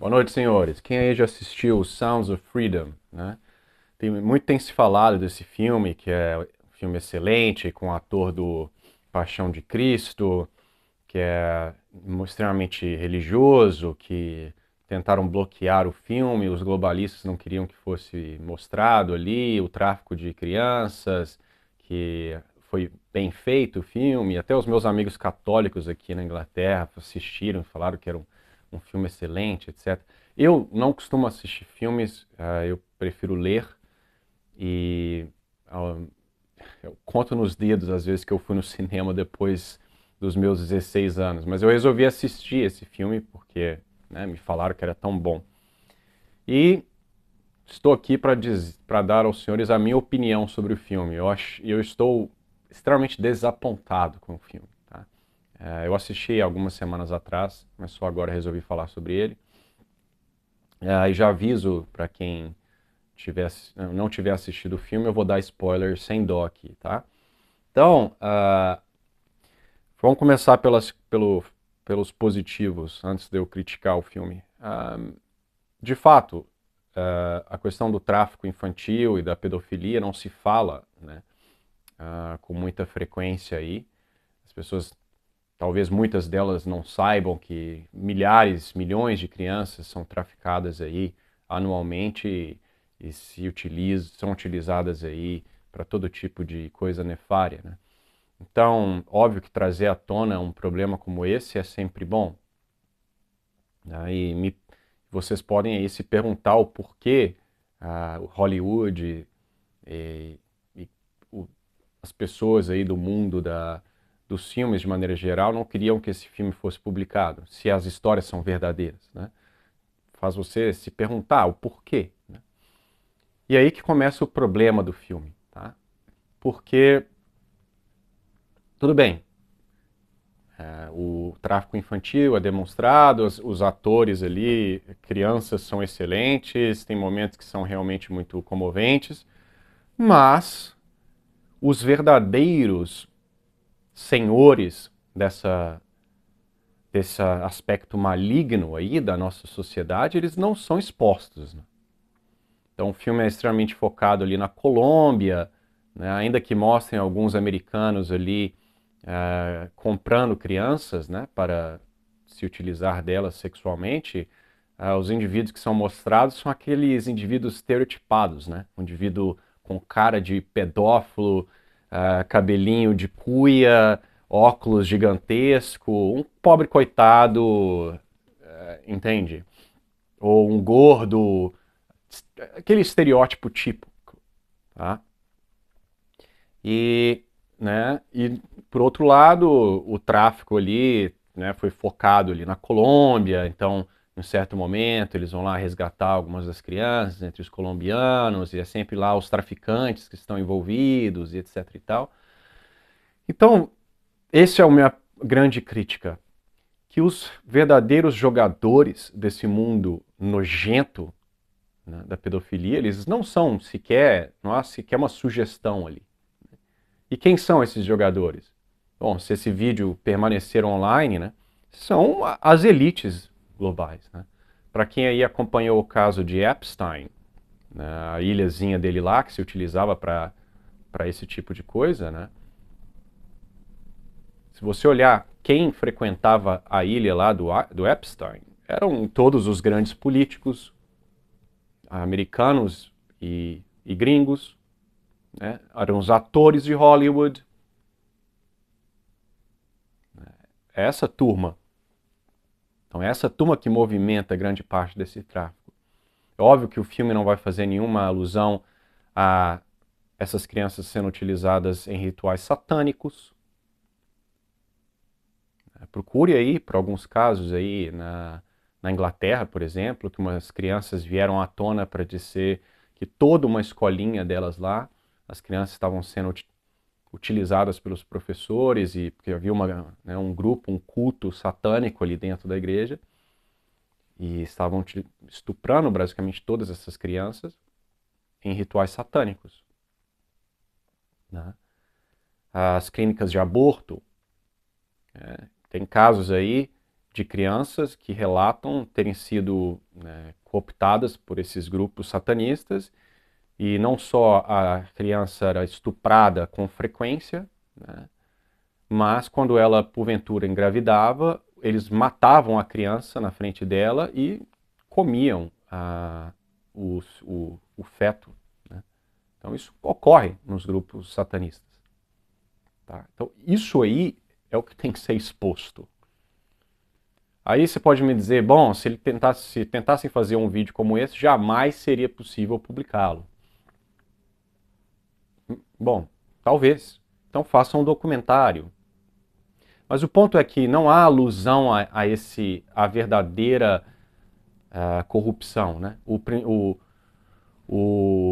Boa noite, senhores. Quem aí já assistiu Sounds of Freedom, né? Muito tem se falado desse filme, que é um filme excelente, com o ator do Paixão de Cristo, que é extremamente religioso, que tentaram bloquear o filme, os globalistas não queriam que fosse mostrado ali, o tráfico de crianças, que foi bem feito o filme, até os meus amigos católicos aqui na Inglaterra assistiram, falaram que era um filme excelente, etc. Eu não costumo assistir filmes, eu prefiro ler e ah, eu conto nos dedos às vezes que eu fui no cinema depois dos meus 16 anos, mas eu resolvi assistir esse filme porque, né, me falaram que era tão bom. E estou aqui para dar aos senhores a minha opinião sobre o filme. Eu estou extremamente desapontado com o filme. Tá? Eu assisti algumas semanas atrás, mas só agora resolvi falar sobre ele. E já aviso para quem não tiver assistido o filme, eu vou dar spoiler sem dó aqui, tá? Então, vamos começar pelos positivos, antes de eu criticar o filme. De fato, a questão do tráfico infantil e da pedofilia não se fala, né, com muita frequência aí. As pessoas, talvez muitas delas não saibam que milhares, milhões de crianças são traficadas aí anualmente e são utilizadas aí para todo tipo de coisa nefária, né? Então, óbvio que trazer à tona um problema como esse é sempre bom, né? Vocês podem aí se perguntar o porquê o Hollywood e, e o- as pessoas aí do mundo dos filmes de maneira geral não queriam que esse filme fosse publicado, se as histórias são verdadeiras, né? Faz você se perguntar o porquê, né? E aí que começa o problema do filme, tá? Porque, tudo bem, o tráfico infantil é demonstrado, os atores ali, crianças são excelentes, tem momentos que são realmente muito comoventes, mas os verdadeiros senhores desse aspecto maligno aí da nossa sociedade, eles não são expostos, né? Então o filme é extremamente focado ali na Colômbia, né? Ainda que mostrem alguns americanos ali comprando crianças, né, para se utilizar delas sexualmente, os indivíduos que são mostrados são aqueles indivíduos estereotipados, né? Um indivíduo com cara de pedófilo, cabelinho de cuia, óculos gigantesco, um pobre coitado, entende? Ou um gordo, aquele estereótipo típico, tá? E, e por outro lado, o tráfico ali, né, foi focado ali na Colômbia, então, em um certo momento, eles vão lá resgatar algumas das crianças entre os colombianos, e é sempre lá os traficantes que estão envolvidos, e etc e tal. Então, essa é a minha grande crítica, que os verdadeiros jogadores desse mundo nojento, né, da pedofilia, eles não são sequer, não há sequer uma sugestão ali. E quem são esses jogadores? Bom, se esse vídeo permanecer online, né, são as elites globais, né? Para quem aí acompanhou o caso de Epstein, né, a ilhazinha dele lá que se utilizava para esse tipo de coisa, né? Se você olhar quem frequentava a ilha lá do Epstein, eram todos os grandes políticos americanos e gringos, né? Eram os atores de Hollywood, essa turma. Então, é essa turma que movimenta grande parte desse tráfico. É óbvio que o filme não vai fazer nenhuma alusão a essas crianças sendo utilizadas em rituais satânicos. Procure aí, por alguns casos aí na Inglaterra, por exemplo, que umas crianças vieram à tona para dizer que toda uma escolinha delas lá, as crianças estavam sendo utilizadas pelos professores e porque havia um grupo, um culto satânico ali dentro da igreja. E estavam estuprando basicamente todas essas crianças em rituais satânicos, né? As clínicas de aborto, tem casos aí de crianças que relatam terem sido, né, cooptadas por esses grupos satanistas, e não só a criança era estuprada com frequência, né, mas quando ela porventura engravidava, eles matavam a criança na frente dela e comiam o feto, né? Então isso ocorre nos grupos satanistas. Tá? Então isso aí é o que tem que ser exposto. Aí você pode me dizer, bom, se tentassem fazer um vídeo como esse, jamais seria possível publicá-lo. Bom, talvez. Então façam um documentário. Mas o ponto é que não há alusão a verdadeira corrupção, né?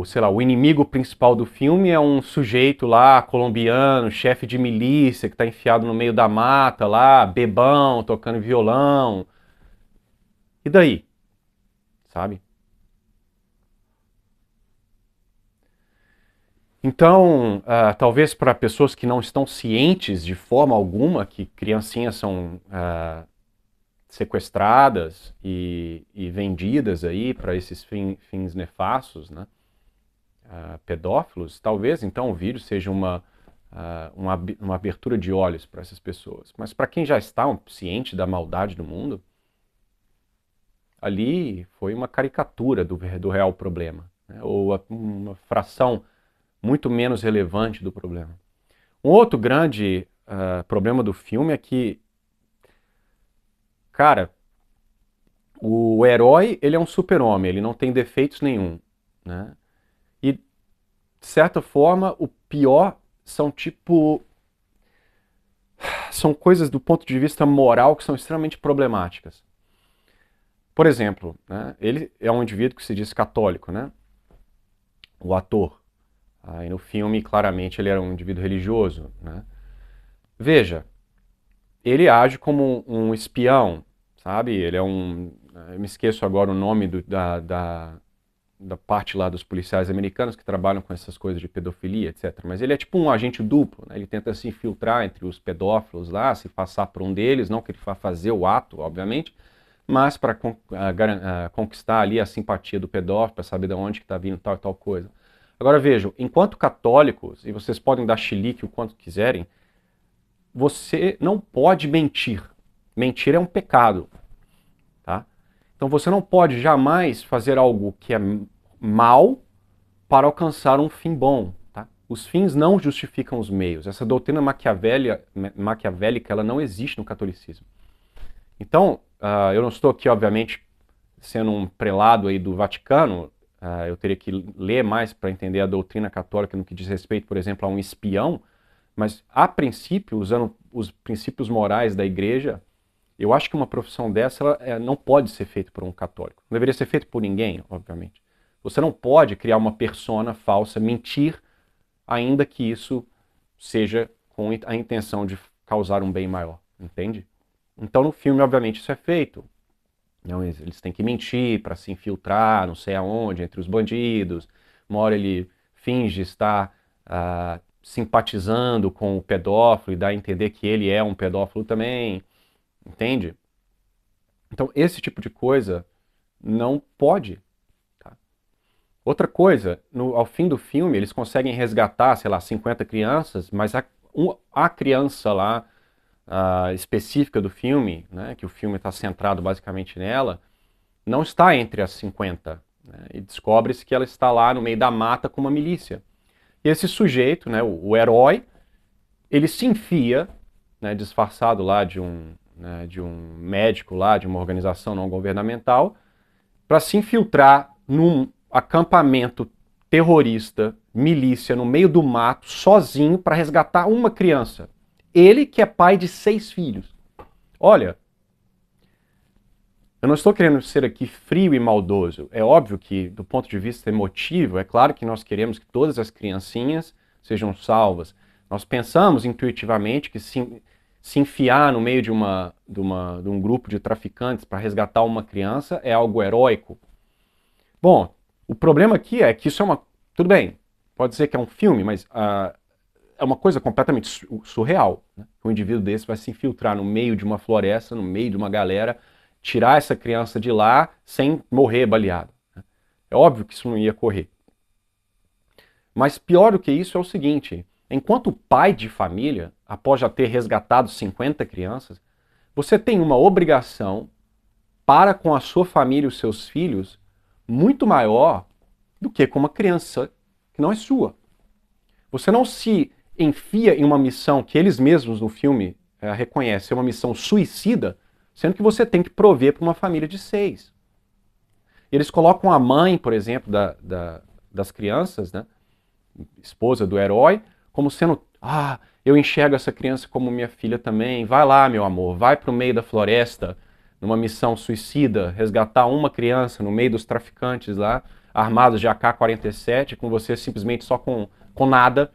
Sei lá, o inimigo principal do filme é um sujeito lá, colombiano, chefe de milícia, que está enfiado no meio da mata lá, bebão, tocando violão. E daí? Sabe? Então, talvez para pessoas que não estão cientes de forma alguma que criancinhas são sequestradas e vendidas aí para esses fins nefastos, né? Pedófilos, talvez então o vídeo seja uma abertura de olhos para essas pessoas. Mas para quem já está ciente da maldade do mundo, ali foi uma caricatura do real problema, né? Ou uma fração muito menos relevante do problema. Um outro grande problema do filme é que, cara, o herói, ele é um super-homem, ele não tem defeitos nenhum, né? E, de certa forma, o pior são coisas do ponto de vista moral que são extremamente problemáticas. Por exemplo, né, ele é um indivíduo que se diz católico, né? O ator. Aí no filme, claramente, ele era um indivíduo religioso, né? Veja, ele age como um espião, sabe? Ele é eu me esqueço agora o nome da parte lá dos policiais americanos que trabalham com essas coisas de pedofilia, etc. Mas ele é tipo um agente duplo, né? Ele tenta se infiltrar entre os pedófilos lá, se passar por um deles, não que ele vá fazer o ato, obviamente, mas para conquistar ali a simpatia do pedófilo, para saber de onde que está vindo tal e tal coisa. Agora vejam, enquanto católicos, e vocês podem dar chilique o quanto quiserem, você não pode mentir. Mentir é um pecado, tá? Então você não pode jamais fazer algo que é mal para alcançar um fim bom, tá? Os fins não justificam os meios. Essa doutrina maquiavélica, ela não existe no catolicismo. Então, eu não estou aqui, obviamente, sendo um prelado aí do Vaticano, eu teria que ler mais para entender a doutrina católica no que diz respeito, por exemplo, a um espião, mas, a princípio, usando os princípios morais da igreja, eu acho que uma profissão dessa não pode ser feita por um católico. Não deveria ser feita por ninguém, obviamente. Você não pode criar uma persona falsa, mentir, ainda que isso seja com a intenção de causar um bem maior, entende? Então, no filme, obviamente, isso é feito. Eles têm que mentir para se infiltrar, não sei aonde, entre os bandidos. Uma hora ele finge estar simpatizando com o pedófilo e dá a entender que ele é um pedófilo também, entende? Então, esse tipo de coisa não pode. Tá? Outra coisa, ao fim do filme, eles conseguem resgatar, sei lá, 50 crianças, mas a criança lá, específica do filme, né, que o filme está centrado basicamente nela, não está entre as 50. Né, e descobre-se que ela está lá no meio da mata com uma milícia. E esse sujeito, né, o herói, ele se enfia, né, disfarçado lá de um médico lá, de uma organização não governamental, para se infiltrar num acampamento terrorista, milícia, no meio do mato, sozinho, para resgatar uma criança. Ele que é pai de 6 filhos. Olha, eu não estou querendo ser aqui frio e maldoso. É óbvio que, do ponto de vista emotivo, é claro que nós queremos que todas as criancinhas sejam salvas. Nós pensamos intuitivamente que se enfiar no meio de um grupo de traficantes para resgatar uma criança é algo heróico. Bom, o problema aqui é que isso é tudo bem, pode ser que é um filme, mas é uma coisa completamente surreal, né? Um indivíduo desse vai se infiltrar no meio de uma floresta, no meio de uma galera, tirar essa criança de lá sem morrer baleado, né? É óbvio que isso não ia correr. Mas pior do que isso é o seguinte, enquanto pai de família, após já ter resgatado 50 crianças, você tem uma obrigação para com a sua família e os seus filhos muito maior do que com uma criança que não é sua. Você não se enfia em uma missão que eles mesmos no filme reconhecem, é uma missão suicida, sendo que você tem que prover para uma família de 6. Eles colocam a mãe, por exemplo, das crianças, né, esposa do herói, como sendo, eu enxergo essa criança como minha filha também, vai lá, meu amor, vai para o meio da floresta, numa missão suicida, resgatar uma criança no meio dos traficantes lá, armados de AK-47, com você simplesmente só com nada,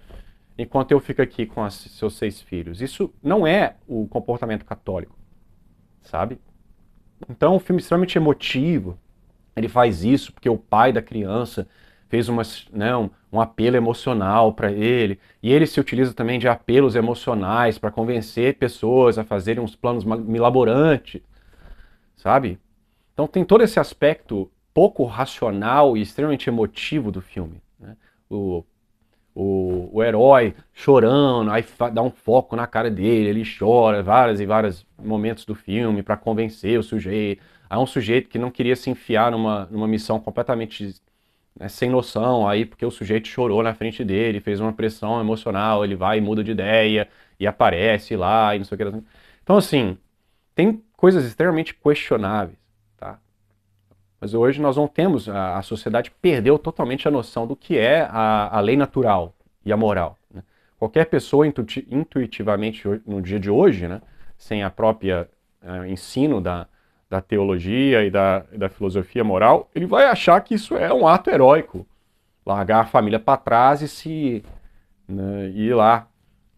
enquanto eu fico aqui com seus 6 filhos. Isso não é o comportamento católico, sabe? Então, um filme extremamente emotivo, ele faz isso porque o pai da criança fez um apelo emocional para ele, e ele se utiliza também de apelos emocionais para convencer pessoas a fazerem uns planos milaborantes, sabe? Então tem todo esse aspecto pouco racional e extremamente emotivo do filme, né? O herói chorando, aí dá um foco na cara dele, ele chora vários e vários momentos do filme para convencer o sujeito. Aí um sujeito que não queria se enfiar numa missão completamente, né, sem noção, aí porque o sujeito chorou na frente dele, fez uma pressão emocional, ele vai e muda de ideia e aparece lá e não sei o que. Então assim, tem coisas extremamente questionáveis, tá? Mas hoje nós não temos, a sociedade perdeu totalmente a noção do que é a lei natural e a moral, né? Qualquer pessoa intuitivamente no dia de hoje, né, sem a própria ensino da teologia e da filosofia moral, ele vai achar que isso é um ato heróico. Largar a família para trás e ir lá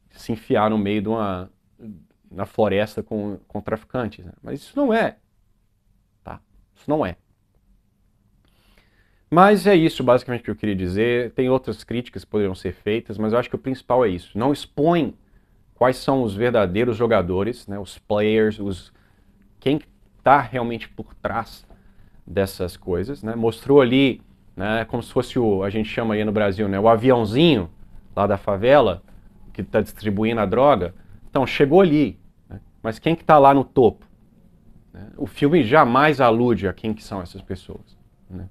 se enfiar no meio na floresta com traficantes, né? Mas isso não é, tá? Isso não é. Mas é isso basicamente que eu queria dizer. Tem outras críticas que poderiam ser feitas, mas eu acho que o principal é isso. Não expõe quais são os verdadeiros jogadores, né, os players, quem está realmente por trás dessas coisas, né? Mostrou ali, né, como se fosse a gente chama aí no Brasil, né, o aviãozinho lá da favela que está distribuindo a droga. Então, chegou ali, né? Mas quem que está lá no topo? Né? O filme jamais alude a quem que são essas pessoas, né?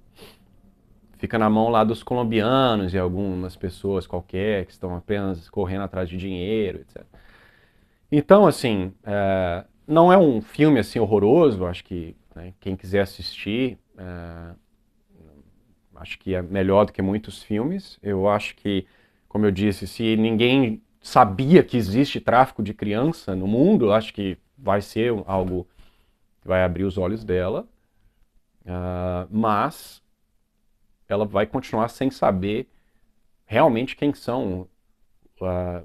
Fica na mão lá dos colombianos e algumas pessoas qualquer que estão apenas correndo atrás de dinheiro, etc. Então, assim, não é um filme assim horroroso. Acho que, né, quem quiser assistir, acho que é melhor do que muitos filmes. Eu acho que, como eu disse, se ninguém sabia que existe tráfico de criança no mundo, acho que vai ser algo que vai abrir os olhos dela, mas ela vai continuar sem saber realmente quem são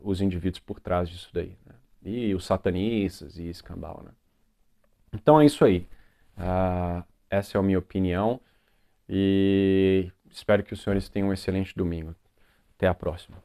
os indivíduos por trás disso daí, né? E os satanistas e escambau, né? Então é isso aí. Essa é a minha opinião e espero que os senhores tenham um excelente domingo. Até a próxima.